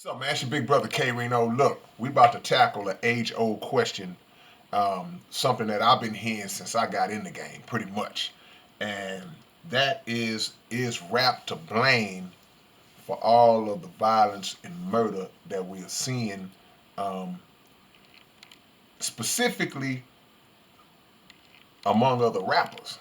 So, man, it's your big brother K-Rino. Look, we about to tackle an age-old question, something that I've been hearing since I got in the game, pretty much, and that is rap to blame for all of the violence and murder that we are seeing, um, specifically among other rappers,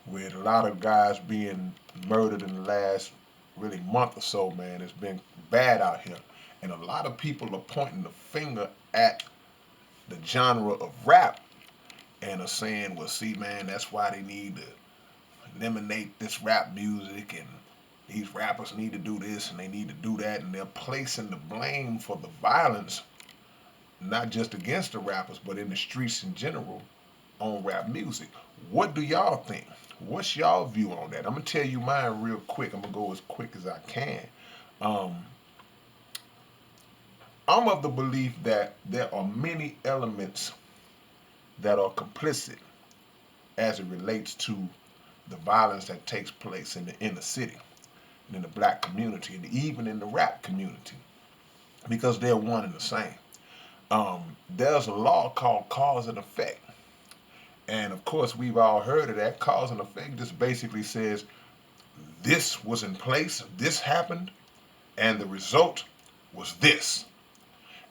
with a lot of guys being murdered in the last really month or so. Man, it's been bad out here, and a lot of people are pointing the finger at the genre of rap and are saying, well, see, man, that's why they need to eliminate this rap music and these rappers need to do this and they need to do that. And they're placing the blame for the violence, not just against the rappers, but in the streets in general, on rap music. What do y'all think? What's y'all view on that? I'm going to tell you mine real quick. I'm going to go as quick as I can. Um, I'm of the belief that there are many elements that are complicit as it relates to the violence that takes place in the inner city and in the black community and even in the rap community, because they're one and the same. There's a law called cause and effect. And of course, we've all heard of that. Cause and effect just basically says this was in place, this happened, and the result was this.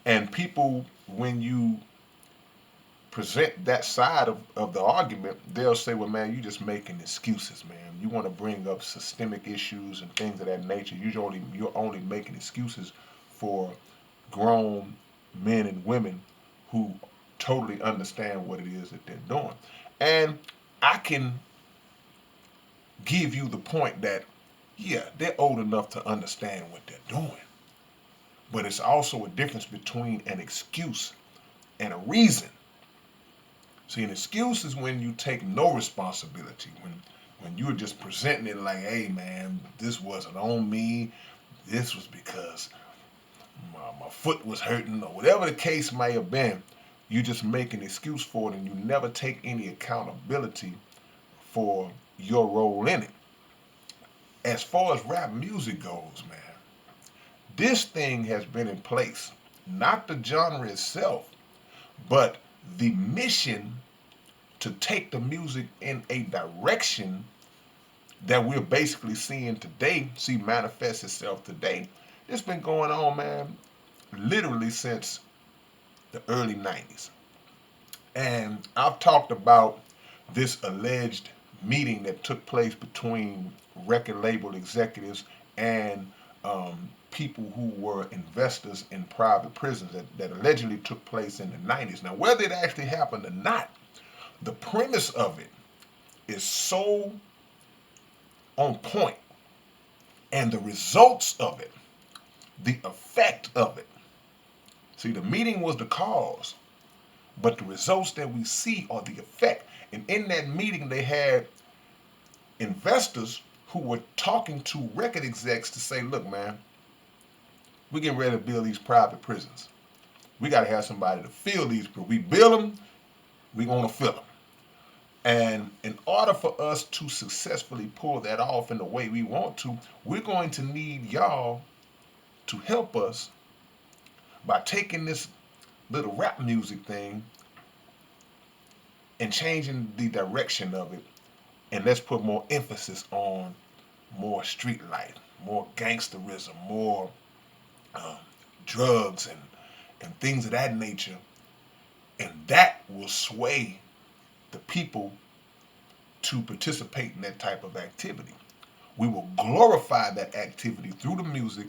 And people, when you present that side of the argument, they'll say, well, man, you just making excuses, man. You want to bring up systemic issues and things of that nature. You're only making excuses for grown men and women who totally understand what it is that they're doing. And I can give you the point that, yeah, they're old enough to understand what they're doing. But it's also a difference between an excuse and a reason. See, an excuse is when you take no responsibility, when you're just presenting it like, hey man, this wasn't on me, this was because my foot was hurting, or whatever the case may have been. You just make an excuse for it and you never take any accountability for your role in it. As far as rap music goes, man, this thing has been in place. Not the genre itself, but the mission to take the music in a direction that we're basically seeing today, see manifest itself today. It's been going on, man, literally since the early 90s. And I've talked about this alleged meeting that took place between record label executives and people who were investors in private prisons that allegedly took place in the 90s. Now, whether it actually happened or not, the premise of it is so on point, and the results of it, the effect of it. See, the meeting was the cause, but the results that we see are the effect. And in that meeting, they had investors who were talking to record execs to say, look, man, we're getting ready to build these private prisons. We got to have somebody to fill these. We build them, we want to fill them. And in order for us to successfully pull that off in the way we want to, we're going to need y'all to help us by taking this little rap music thing and changing the direction of it. And let's put more emphasis on more street life, more gangsterism, more um, drugs and things of that nature. And that will sway the people to participate in that type of activity. We will glorify that activity through the music,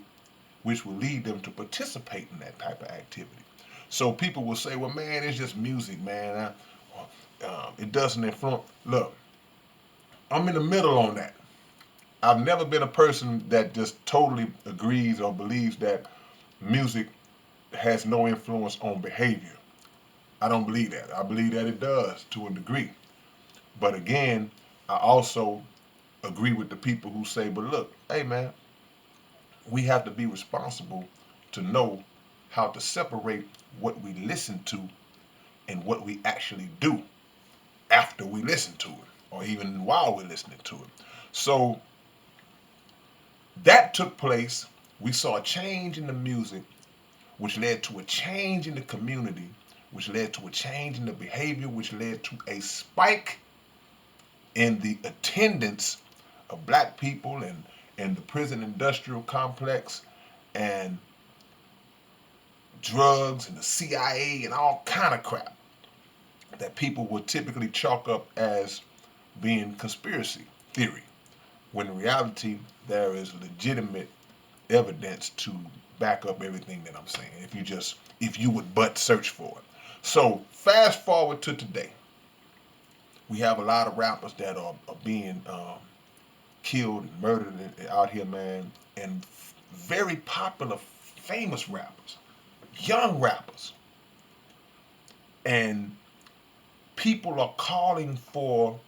which will lead them to participate in that type of activity. So people will say, well, man, it's just music, man. It doesn't influence. Look, I'm in the middle on that. I've never been a person that just totally agrees or believes that music has no influence on behavior. I don't believe that. I believe that it does to a degree. But again, I also agree with the people who say, but look, hey man, we have to be responsible to know how to separate what we listen to and what we actually do after we listen to it, or even while we're listening to it. So that took place We saw a change in the music, which led to a change in the community, which led to a change in the behavior, which led to a spike in the attendance of black people and the prison industrial complex and drugs and the CIA and all kind of crap that people would typically chalk up as being conspiracy theory, when in reality there is legitimate evidence to back up everything that I'm saying if you would but search for it. So fast forward to today, we have a lot of rappers that are being killed and murdered out here, man, and very popular, famous rappers, young rappers, and people are calling for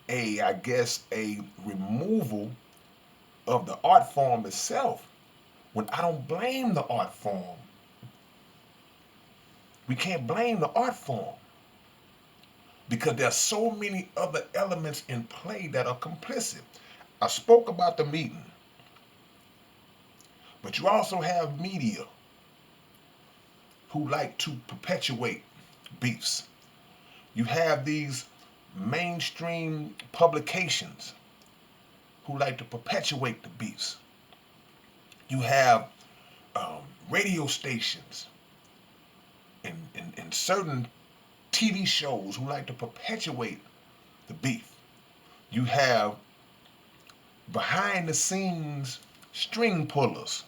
I guess, a removal of the art form itself. When I don't blame the art form, we can't blame the art form because there's so many other elements in play that are complicit. I spoke about the meeting, but you also have media who like to perpetuate beefs. You have these mainstream publications who like to perpetuate the beefs. You have radio stations and certain TV shows who like to perpetuate the beef. You have behind the scenes string pullers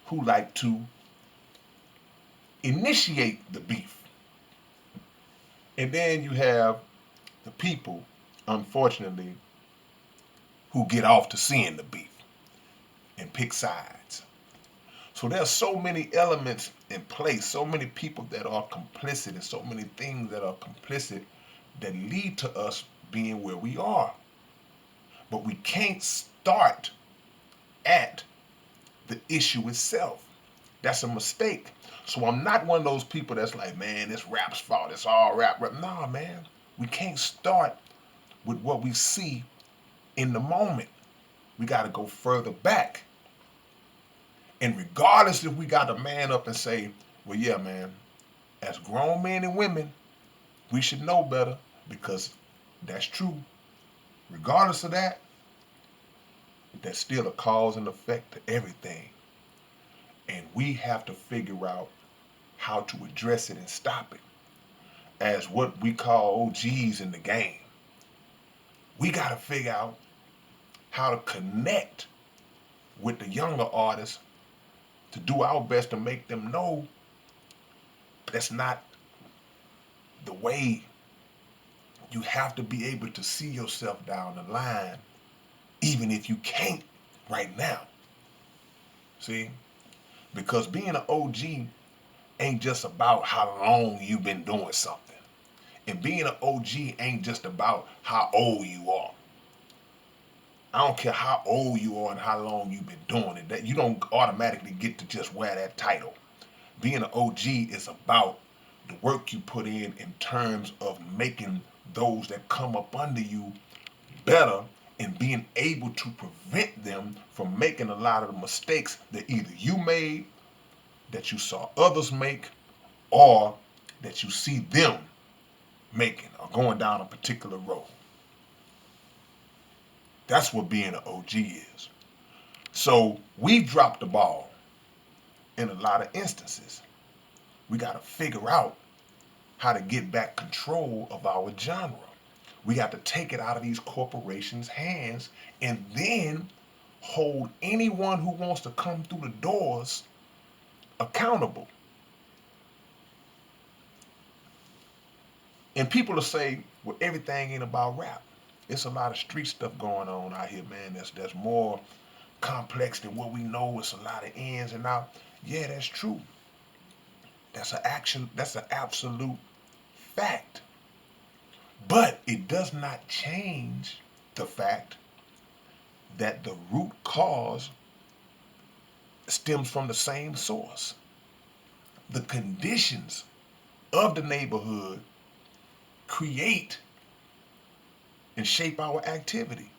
who like to initiate the beef. And then you have the people, unfortunately, who get off to seeing the beef and pick sides. So there's so many elements in place, so many people that are complicit, and so many things that are complicit that lead to us being where we are. But we can't start at the issue itself. That's a mistake. So I'm not one of those people that's like, man, it's rap's fault. It's all rap. Nah, man. We can't start with what we see in the moment. We got to go further back. And regardless if we got to man up and say, well, yeah, man, as grown men and women, we should know better because that's true. Regardless of that, there's still a cause and effect to everything. And we have to figure out how to address it and stop it. As what we call OGs in the game, we got to figure out how to connect with the younger artists to do our best to make them know that's not the way. You have to be able to see yourself down the line, even if you can't right now. See? Because being an OG ain't just about how long you've been doing something. And being an OG ain't just about how old you are. I don't care how old you are and how long you've been doing it. That you don't automatically get to just wear that title. Being an OG is about the work you put in terms of making those that come up under you better and being able to prevent them from making a lot of the mistakes that either you made, that you saw others make, or that you see them making or going down a particular road. That's what being an OG is. So we've dropped the ball in a lot of instances. We got to figure out how to get back control of our genre. We got to take it out of these corporations' hands and then hold anyone who wants to come through the doors accountable. And people will say, well, everything ain't about rap. It's a lot of street stuff going on out here, man. That's more complex than what we know. It's a lot of ins and outs. Yeah, that's true. That's an absolute fact. But it does not change the fact that the root cause stems from the same source. The conditions of the neighborhood create and shape our activity.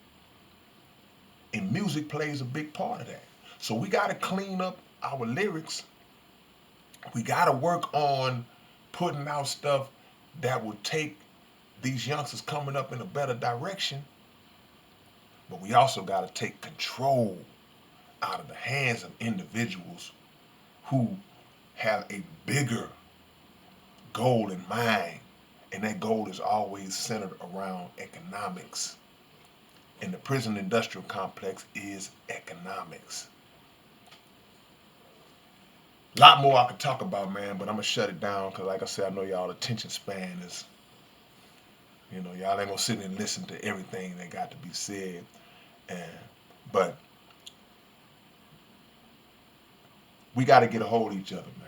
And music plays a big part of that. So we got to clean up our lyrics. We got to work on putting out stuff that will take these youngsters coming up in a better direction. But we also got to take control out of the hands of individuals who have a bigger goal in mind. And that goal is always centered around economics. And the prison industrial complex is economics. A lot more I could talk about, man, but I'm going to shut it down because, like I said, I know y'all attention span is, y'all ain't going to sit and listen to everything that got to be said. But we got to get a hold of each other, man.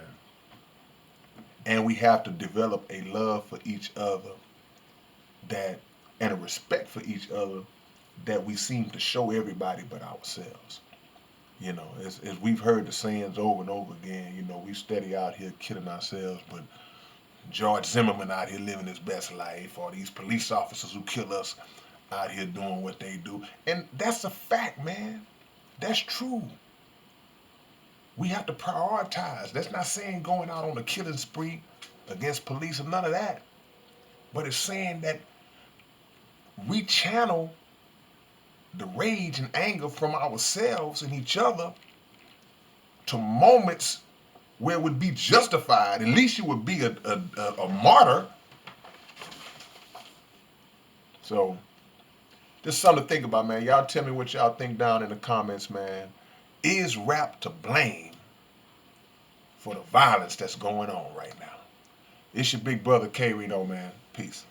And we have to develop a love for each other that and a respect for each other that we seem to show everybody but ourselves. As we've heard the sayings over and over again, we steady out here killing ourselves, but George Zimmerman out here living his best life, or these police officers who kill us out here doing what they do. And that's a fact, man. That's true. We have to prioritize. That's not saying going out on a killing spree against police or none of that. But it's saying that we channel the rage and anger from ourselves and each other to moments where it would be justified. At least you would be a martyr. So, just something to think about, man. Y'all tell me what y'all think down in the comments, man. Is rap to blame for the violence that's going on right now? It's your big brother K-Rino, man. Peace.